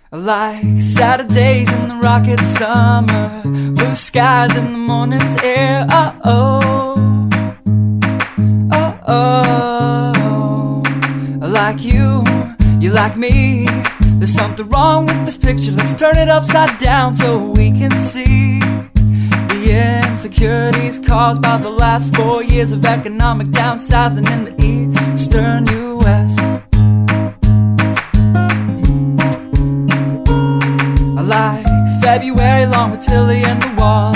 Like Saturdays in the rocket summer, blue skies in the morning's air. Oh, oh, oh, oh. Like you like me. There's something wrong with this picture. Let's turn it upside down so we can see the insecurities caused by the last 4 years of economic downsizing in the eastern U.S. Like February long with Tilly and the wall,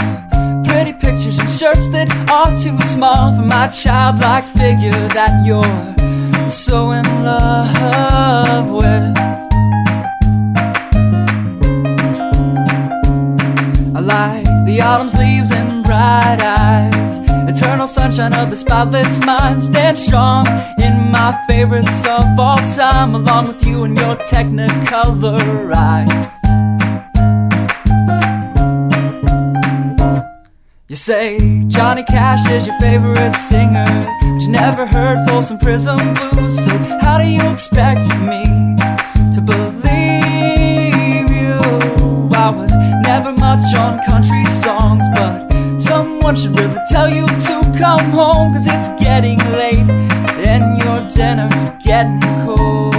pretty pictures and shirts that are too small for my childlike figure that you're so in love with. I like the autumn's leaves and bright eyes, eternal sunshine of the spotless mind. Stand strong in my favorites of all time, along with you and your technicolor eyes. You say Johnny Cash is your favorite singer, but you never heard Folsom Prison Blues. So how do you expect me to believe you? I was never much on country songs, but someone should really tell you to come home, 'cause it's getting late and your dinner's getting cold.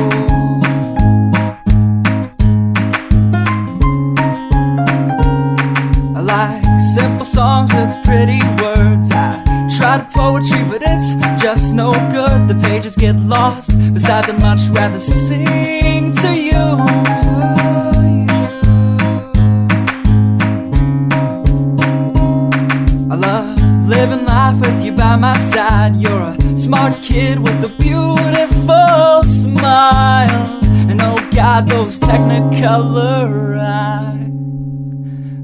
I like simple songs with pretty words. I try to poetry, but it's just no good. The pages get lost. Besides, I'd much rather sing to you. I love living life with you by my side. You're a smart kid with a beautiful smile, and oh God, those technicolor eyes.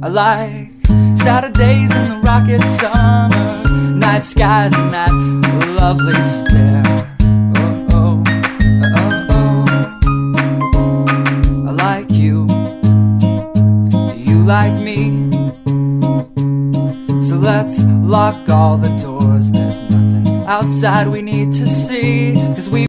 I like Saturdays in the rocket summer, night skies and that lovely stare. Oh, oh, oh, oh. I like you, you like me. So let's lock all the doors. There's nothing outside we need to see, 'cause we